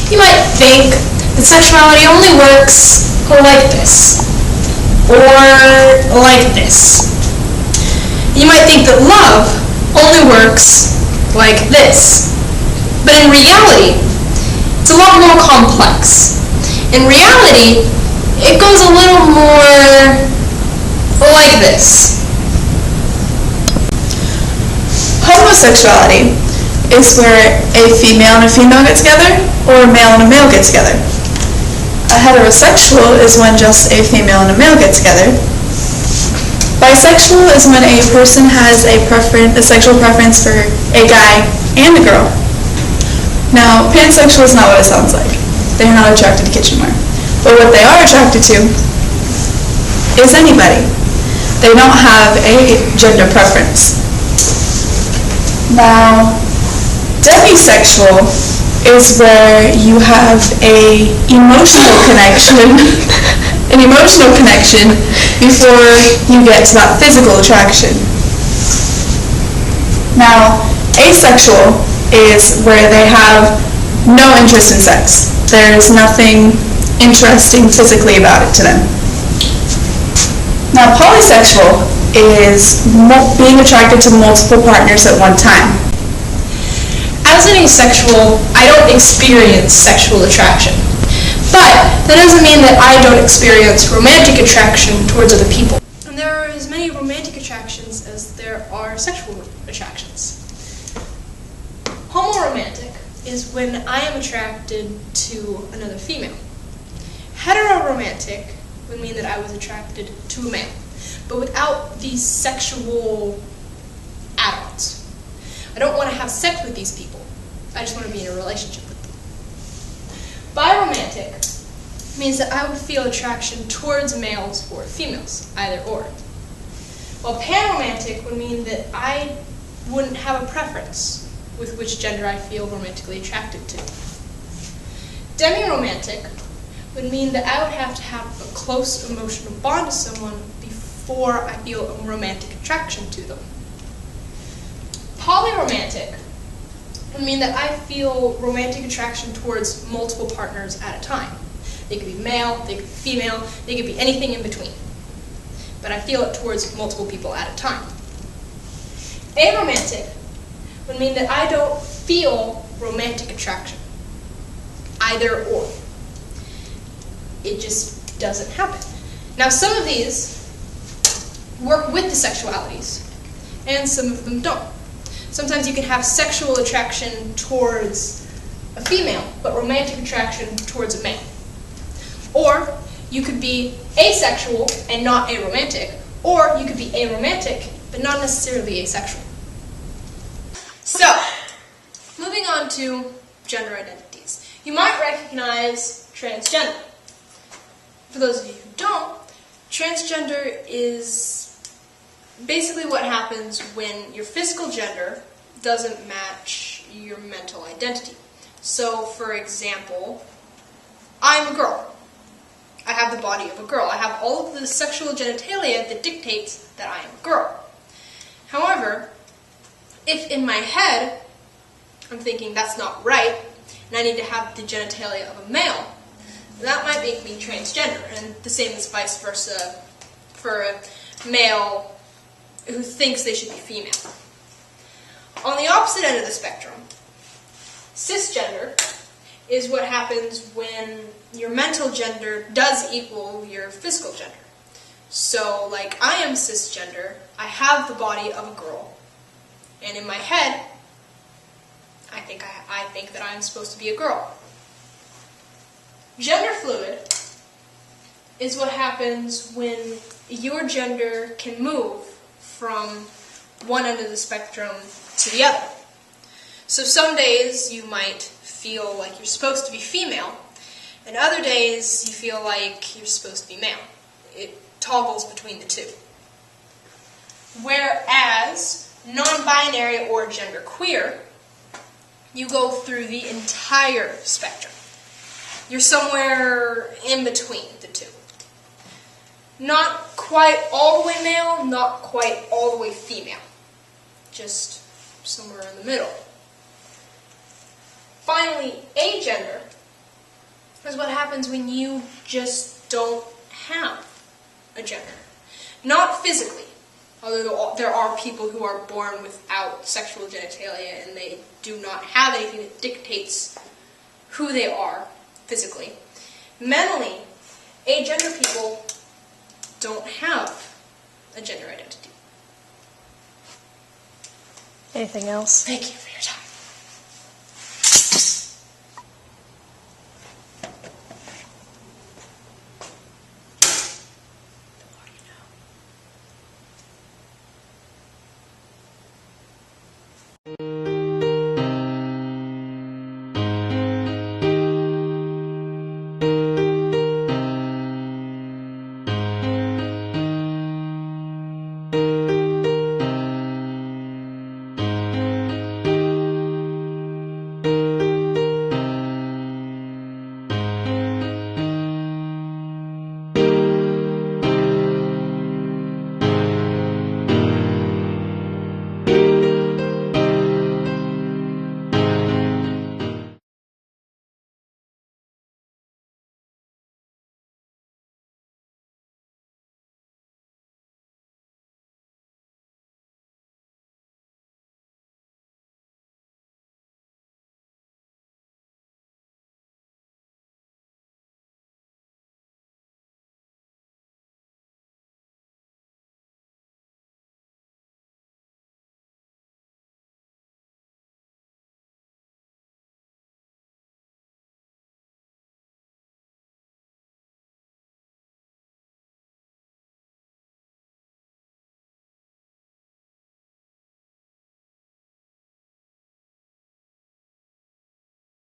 You might think that sexuality only works like this, or like this. You might think that love only works like this. But in reality, it's a lot more complex. In reality, it goes a little more like this. Homosexuality is where a female and a female get together, or a male and a male get together. A heterosexual is when just a female and a male get together. Bisexual is when a person has a sexual preference for a guy and a girl. Now, pansexual is not what it sounds like. They're not attracted to kitchenware. But what they are attracted to is anybody. They don't have a gender preference. Now, demisexual is where you have an emotional connection before you get to that physical attraction. Now, asexual is where they have no interest in sex. There's nothing interesting physically about it to them. Now, polysexual is being attracted to multiple partners at one time. As an asexual, I don't experience sexual attraction. But that doesn't mean that I don't experience romantic attraction towards other people. And there are as many romantic attractions as there are sexual attractions. Homoromantic is when I am attracted to another female. Heteroromantic would mean that I was attracted to a male, but without these sexual add-ons. I don't want to have sex with these people. I just want to be in a relationship with them. Biromantic means that I would feel attraction towards males or females, either or. While panromantic would mean that I wouldn't have a preference with which gender I feel romantically attracted to. Demiromantic would mean that I would have to have a close emotional bond to someone before I feel a romantic attraction to them. Polyromantic would mean that I feel romantic attraction towards multiple partners at a time. They could be male, they could be female, they could be anything in between. But I feel it towards multiple people at a time. Aromantic would mean that I don't feel romantic attraction. Either or. It just doesn't happen. Now, some of these work with the sexualities, and some of them don't. Sometimes you can have sexual attraction towards a female, but romantic attraction towards a male. Or you could be asexual and not aromantic, or you could be aromantic, but not necessarily asexual. So, moving on to gender identities. You might recognize transgender. For those of you who don't, transgender is basically what happens when your physical gender doesn't match your mental identity. So, for example, I'm a girl. I have the body of a girl. I have all of the sexual genitalia that dictates that I am a girl. However, if in my head I'm thinking that's not right, and I need to have the genitalia of a male, that might make me transgender, and the same is vice versa for a male who thinks they should be female. On the opposite end of the spectrum, cisgender is what happens when your mental gender does equal your physical gender. So, like, I am cisgender, I have the body of a girl, and in my head, I think that I'm supposed to be a girl. Gender fluid is what happens when your gender can move from one end of the spectrum to the other. So some days you might feel like you're supposed to be female, and other days you feel like you're supposed to be male. It toggles between the two. Whereas non-binary or genderqueer, you go through the entire spectrum. You're somewhere in between the two. Not quite all the way male, not quite all the way female. Just somewhere in the middle. Finally, agender is what happens when you just don't have a gender. Not physically, although there are people who are born without sexual genitalia and they do not have anything that dictates who they are physically. Mentally, agender people don't have a gender identity. Anything else? Thank you for your time.